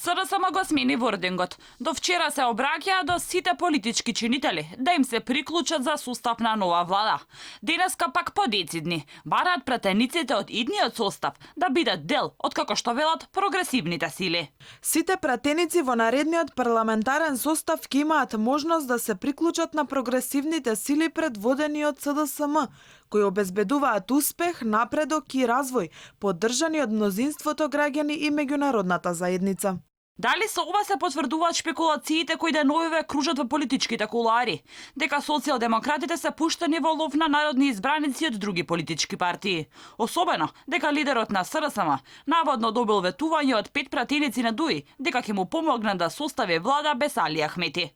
СДСМ го смени вордингот. До вчера се обраќаа до сите политички чинители да им се приклучат за состав на нова влада. Денеска пак подецидни бараат пратениците од идниот состав да бидат дел од како што велат прогресивните сили. Сите пратеници во наредниот парламентарен состав ќе имаат можност да се приклучат на прогресивните сили предводени од СДСМ, кои обезбедуваат успех, напредок и развој, поддржани од мнозинството граѓани и меѓународната заедница. Дали со ова се потврдуваат шпекулациите кои деновиве кружат во политичките кулуари, дека социјалдемократите се пуштени во лов на народни избраници од други политички партии? Особено дека лидерот на СДСМ наводно добил ветување од 5 пратеници на ДУИ дека ќе му помогне да состави влада без Али Ахмети.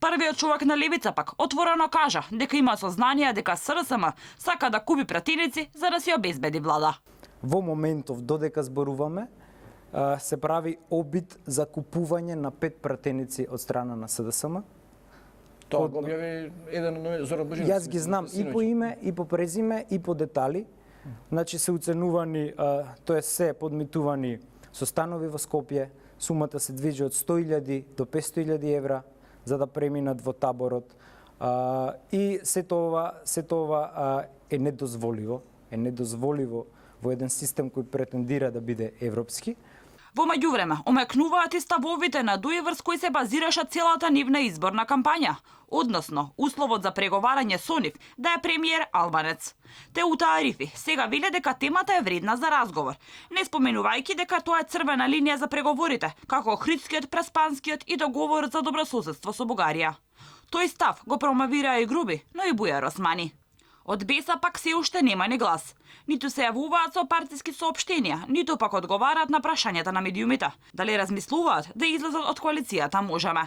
Првиот човек на левица пак отворено кажа дека има сознание дека СДСМ сака да купи пратеници за да си обезбеди влада. Во моментов додека зборуваме, се прави обид за купување на 5 пратеници од страна на СДСМ. Тоа го објави еден Зоран Божиновски. Јас ги знам и по име, и по презиме, и по детали. Значи се уценувани, тоа се подмитувани со станови во Скопје. Сумата се движи од 100.000 до 500.000 евра за да преминат во таборот. И се тоа е недозволиво. Е недозволиво во еден систем кој претендира да биде европски. Во меѓувреме, омекнуваат и ставовите на ДУИ врз кои се базираша целата нивна изборна кампања, односно условот за преговарање со нив да е премиер албанец. Теута Арифи сега веле дека темата е вредна за разговор, не споменувајќи дека тоа е црвена линија за преговорите, како Охридскиот, Преспанскиот и договорот за добрососедство со Бугарија. Тој став го промовира и Груби, но и Бујар Османи. Од Беса пак се уште нема ни глас. Ниту се јавуваат со партиски соопштенија, ниту пак одговараат на прашањата на медиумите. Дали размислуваат да излезат од коалицијата Можеме.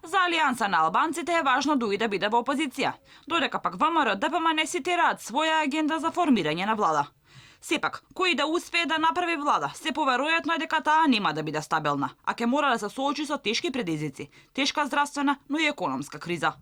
За Алијанса на албанците е важно ДУИ да биде во опозиција, додека пак ВМРО ДПМН не цитираат своја агенда за формирање на влада. Сепак, кој да успее да направи влада, се поверојатно е дека таа нема да биде стабилна, а ќе мора да се соочи со тешки предизвици, тешка здравствена, но и економска криза.